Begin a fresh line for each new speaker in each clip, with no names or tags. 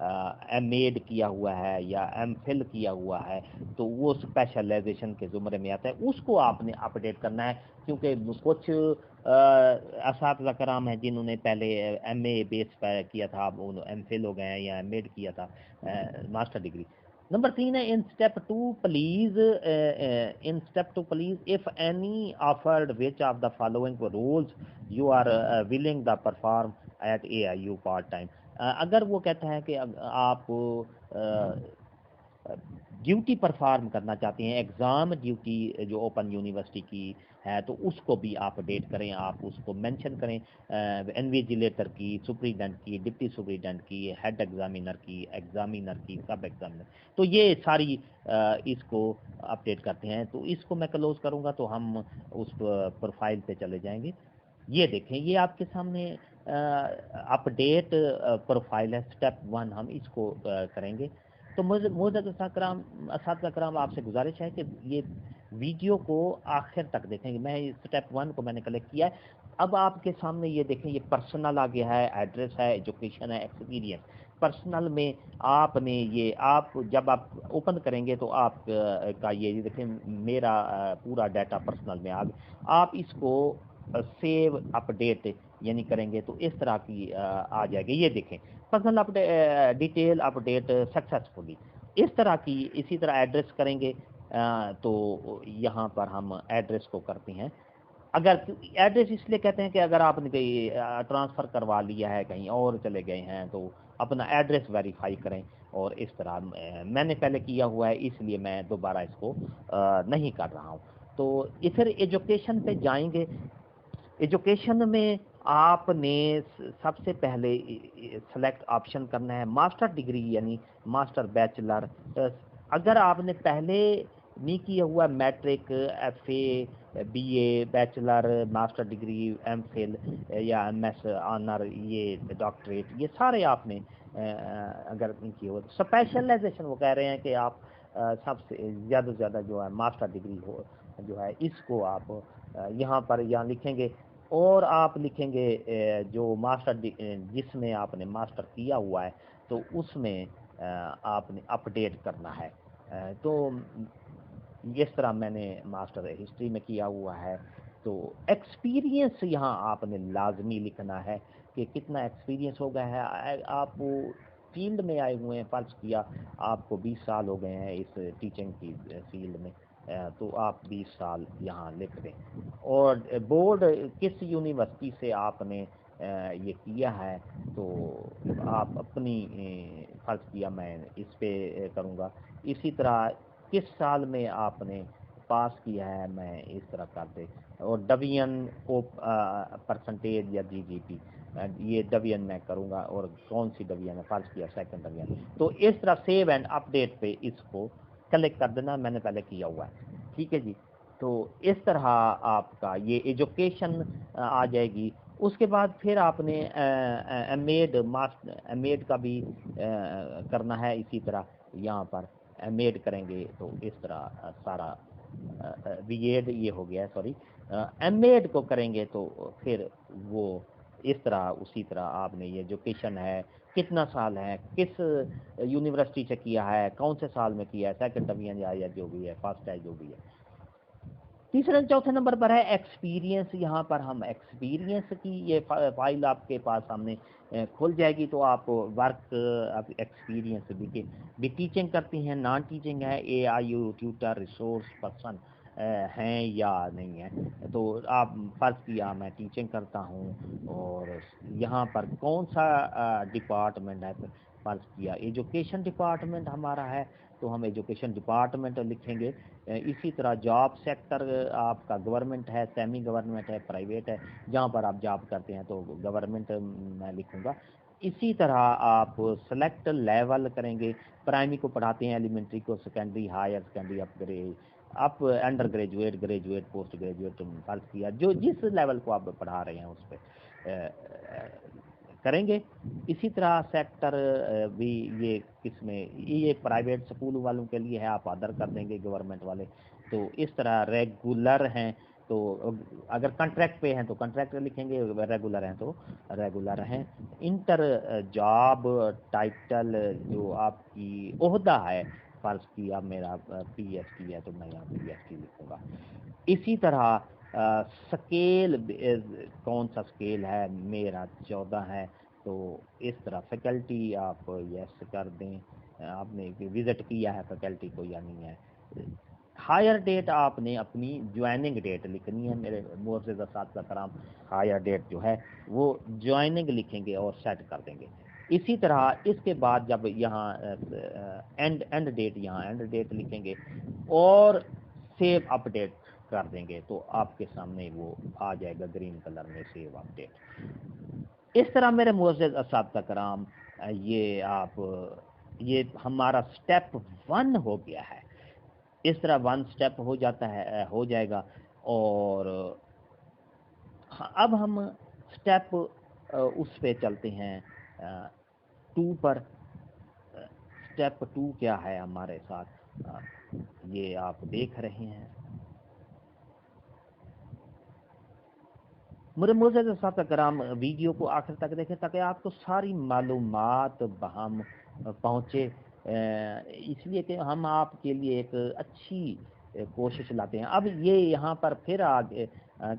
M Ed کیا ہوا ہے یا ایم فل کیا ہوا ہے تو وہ اسپیشلائزیشن کے زمرے میں آتا ہے، اس کو آپ نے اپڈیٹ کرنا ہے، کیونکہ کچھ اساتذہ کرام ہیں جنہوں نے پہلے ایم اے بیس پہ کیا تھا، اب ایم فل ہو گئے ہیں یا ایم ایڈ کیا تھا ماسٹر ڈگری۔ نمبر 3 ہے in step two please if any offered which of the following roles you are willing to perform at A I U part time. اگر وہ کہتا ہے کہ آپ ڈیوٹی پرفارم کرنا چاہتے ہیں، ایگزام ڈیوٹی جو اوپن یونیورسٹی کی ہے تو اس کو بھی آپ اپڈیٹ کریں، آپ اس کو مینشن کریں، انویجیلیٹر کی، سپریڈنٹ کی، ڈپٹی سپریڈنٹ کی، ہیڈ ایگزامینر کی، ایگزامینر کی، سب ایگزامینر، تو یہ ساری اس کو اپڈیٹ کرتے ہیں۔ تو اس کو میں کلوز کروں گا تو ہم اس پروفائل پہ چلے جائیں گے۔ یہ دیکھیں، یہ آپ کے سامنے اپڈیٹ پروفائل ہے، سٹیپ 1 ہم اس کو کریں گے۔ تو معزز اساتذہ کرام آپ سے گزارش ہے کہ یہ ویڈیو کو آخر تک دیکھیں گے۔ میں سٹیپ 1 کو میں نے کلیکٹ کیا ہے، اب آپ کے سامنے یہ دیکھیں، یہ پرسنل آ گیا ہے، ایڈریس ہے، ایجوکیشن ہے، ایکسپیرینس۔ پرسنل میں آپ نے یہ آپ جب آپ اوپن کریں گے تو آپ کا یہ دیکھیں میرا پورا ڈیٹا پرسنل میں آپ اس کو سیو اپڈیٹ یعنی کریں گے تو اس طرح کی آ جائے گی۔ یہ دیکھیں پرسنل ڈیٹیل اپڈیٹ سکسیسفلی، اس طرح کی۔ اسی طرح ایڈریس کریں گے تو یہاں پر ہم ایڈریس کو کرتے ہیں۔ اگر ایڈریس اس لیے کہتے ہیں کہ اگر آپ نے کہیں ٹرانسفر کروا لیا ہے، کہیں اور چلے گئے ہیں تو اپنا ایڈریس ویریفائی کریں، اور اس طرح میں نے پہلے کیا ہوا ہے اس لیے میں دوبارہ اس کو نہیں کر رہا ہوں۔ تو پھر ایجوکیشن پہ جائیں گے۔ ایجوکیشن میں آپ نے سب سے پہلے سلیکٹ آپشن کرنا ہے ماسٹر ڈگری یعنی ماسٹر بیچلر۔ اگر آپ نے پہلے نہیں کیا ہوا matric, F A, B A, bachelor, master degree, M phil یا ایم ایس آنر، یہ ڈاکٹریٹ، یہ سارے آپ نے اگر نہیں کیے ہوا، اسپیشلائزیشن وہ کہہ رہے ہیں کہ آپ سب سے زیادہ جو ہے ماسٹر ڈگری ہو جو ہے اس کو آپ یہاں پر لکھیں گے، اور آپ لکھیں گے جو ماسٹر جس میں آپ نے ماسٹر کیا ہوا ہے تو اس میں آپ نے اپڈیٹ کرنا ہے۔ تو اس طرح میں نے ماسٹر ہسٹری میں کیا ہوا ہے، تو ایکسپیرینس یہاں آپ نے لازمی لکھنا ہے کہ کتنا ایکسپیرینس ہو گیا ہے۔ آپ فیلڈ میں آئے ہوئے ہیں، فرض کیا آپ کو 20 سال ہو گئے ہیں اس ٹیچنگ کی فیلڈ میں، تو آپ 20 سال یہاں لکھ دیں، اور بورڈ کس یونیورسٹی سے آپ نے یہ کیا ہے تو آپ اپنی فرض کیا میں اس پہ کروں گا۔ اسی طرح کس سال میں آپ نے پاس کیا ہے میں اس طرح کر دے، اور ڈویژن کو پرسنٹیج یا جی پی، یہ ڈویژن میں کروں گا، اور کون سی ڈویژن ہے فرض کیا سیکنڈ ڈویژن، تو اس طرح سیو اینڈ اپڈیٹ پہ اس کو کلک کر دینا، میں نے پہلے کیا ہوا ہے، ٹھیک ہے جی۔ تو اس طرح آپ کا یہ ایجوکیشن آ جائے گی۔ اس کے بعد پھر آپ نے ایم ایڈ کا بھی کرنا ہے، اسی طرح یہاں پر ایم ایڈ کریں گے تو اس طرح سارا بی ایڈ یہ ہو گیا ہے، سوری ایم ایڈ کو کریں گے تو پھر وہ اس طرح اسی طرح آپ نے یہ ایجوکیشن ہے، کتنا سال ہے، کس یونیورسٹی سے کیا ہے، کون سے سال میں کیا ہے، سیکنڈ ڈویژن یا جو بھی ہے، فرسٹ ہے جو بھی ہے۔ تیسرے چوتھے نمبر پر ہے ایکسپیرینس۔ یہاں پر ہم ایکسپیرینس کی یہ فائل آپ کے پاس سامنے کھل جائے گی، تو آپ ورک ایکسپیرینس بھی ٹیچنگ کرتی ہیں، نان ٹیچنگ ہے، اے I you Twitter, resource person ہیں یا نہیں ہیں، تو آپ فرض کیا میں ٹیچنگ کرتا ہوں، اور یہاں پر کون سا ڈپارٹمنٹ ہے، فرض کیا ایجوکیشن ڈپارٹمنٹ ہمارا ہے تو ہم ایجوکیشن ڈپارٹمنٹ لکھیں گے۔ اسی طرح جاب سیکٹر آپ کا گورنمنٹ ہے، سیمی گورنمنٹ ہے، پرائیویٹ ہے، جہاں پر آپ جاب کرتے ہیں تو گورنمنٹ میں لکھوں گا۔ اسی طرح آپ سلیکٹ لیول کریں گے، پرائمری کو پڑھاتے ہیں، ایلیمنٹری کو، سیکنڈری، ہائر سیکنڈری، اپ undergraduate, graduate, postgraduate, فرض کیا جو جس لیول کو آپ پڑھا رہے ہیں اس پہ کریں گے۔ اسی طرح سیکٹر بھی یہ کس میں، یہ پرائیویٹ اسکول والوں کے لیے ہے، آپ ادر کر دیں گے، گورنمنٹ والے تو اس طرح ریگولر ہیں تو اگر کانٹریکٹ پہ ہیں تو کانٹریکٹ لکھیں گے، ریگولر ہیں تو ریگولر ہیں. انٹر جاب ٹائٹل جو آپ کی عہدہ ہے، فرض کیا میرا پی ایس ٹی ہے تو میں یہاں پی ایس ٹی لکھوں گا. اسی طرح سکیل کون سا سکیل ہے، میرا 14 ہے تو اس طرح فیکلٹی آپ یس کر دیں. آپ نے وزٹ کیا ہے فیکلٹی کو یا نہیں ہے. ہائر ڈیٹ آپ نے اپنی جوائننگ ڈیٹ لکھنی ہے میرے معزز اساتذہ کرام. ہائر ڈیٹ جو ہے وہ جوائننگ لکھیں گے اور سیٹ کر دیں گے. اسی طرح اس کے بعد جب یہاں اینڈ ڈیٹ، یہاں اینڈ ڈیٹ لکھیں گے اور سیو اپ ڈیٹ کر دیں گے تو آپ کے سامنے وہ آ جائے گا گرین کلر میں سیو اپ ڈیٹ. اس طرح میرے معزز اساتذہ کرام یہ ہمارا سٹیپ 1 ہو گیا ہے. اس طرح 1 سٹیپ ہو جاتا ہے، ہو جائے گا. اور اب ہم سٹیپ اس پہ چلتے ہیں 2 پر. سٹیپ 2 کیا ہے ہمارے ساتھ، یہ آپ دیکھ رہے ہیں. میرے معزز اساتذہ کرام ویڈیو کو آخر تک دیکھیں تاکہ آپ کو ساری معلومات بہم پہنچے، اس لیے کہ ہم آپ کے لیے ایک اچھی کوشش لاتے ہیں. اب یہ یہاں پر پھر آگے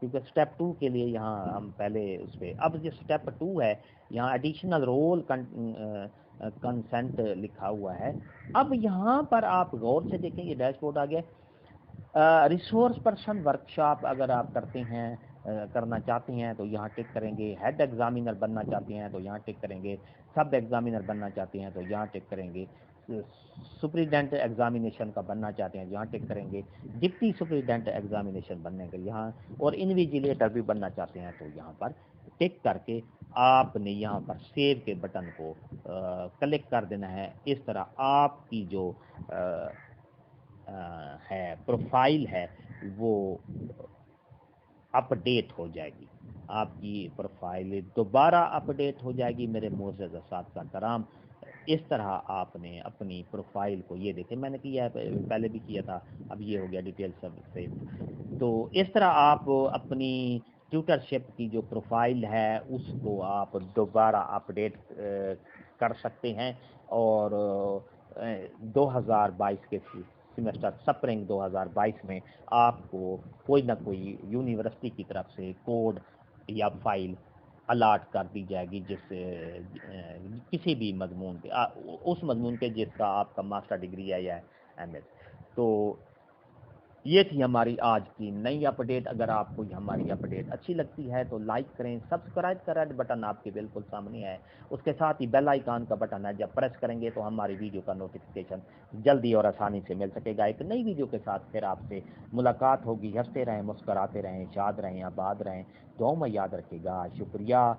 کیونکہ سٹیپ 2 کے لیے یہاں ہم پہلے اس پہ، اب جو سٹیپ 2 ہے یہاں ایڈیشنل رول کنسنٹ لکھا ہوا ہے. اب یہاں پر آپ غور سے دیکھیں یہ ڈیش بورڈ آ گیا. ریسورس پرسن ورکشاپ اگر آپ کرتے ہیں، کرنا چاہتے ہیں تو یہاں ٹک کریں گے. ہیڈ ایگزامینر بننا چاہتے ہیں تو یہاں ٹک کریں گے. سب ایگزامینر بننا چاہتے ہیں تو یہاں ٹک کریں گے. سپریڈنٹ ایگزامینیشن کا بننا چاہتے ہیں یہاں ٹک کریں گے. ڈپٹی سپریڈنٹ ایگزامینیشن بننے کے یہاں، اور انویجیلیٹر بھی بننا چاہتے ہیں تو یہاں پر ٹک کر کے آپ نے یہاں پر سیو کے بٹن کو کلک کر دینا ہے. اس طرح آپ کی جو ہے پروفائل ہے وہ اپ ڈیٹ ہو جائے گی. آپ کی پروفائل دوبارہ اپ ڈیٹ ہو جائے گی میرے معزز اساتذہ کرام. اس طرح آپ نے اپنی پروفائل کو، یہ دیکھیں میں نے کیا ہے، پہلے بھی کیا تھا، اب یہ ہو گیا ڈیٹیل سب سے. تو اس طرح آپ اپنی ٹیوٹرشپ کی جو پروفائل ہے اس کو آپ دوبارہ اپ ڈیٹ کر سکتے ہیں. اور 2022 کے سیمسٹر سپرنگ 2022 میں آپ کو کوئی نہ کوئی یونیورسٹی کی طرف سے کوڈ یا فائل الاٹ کر دی جائے گی، جس کسی بھی مضمون کے، اس مضمون کے جس کا آپ کا ماسٹر ڈگری ہے یا ایم ایس. تو یہ تھی ہماری آج کی نئی اپ ڈیٹ. اگر آپ کو ہماری اپ ڈیٹ اچھی لگتی ہے تو لائک کریں. سبسکرائب کا ریڈ بٹن آپ کے بالکل سامنے ہے، اس کے ساتھ ہی بیل آئیکن کا بٹن ہے. جب پریس کریں گے تو ہماری ویڈیو کا نوٹیفیکیشن جلدی اور آسانی سے مل سکے گا. ایک نئی ویڈیو کے ساتھ پھر آپ سے ملاقات ہوگی. ہنستے رہیں، مسکراتے رہیں، شاد رہیں، آباد رہیں، دعاؤں میں یاد رکھے گا. شکریہ.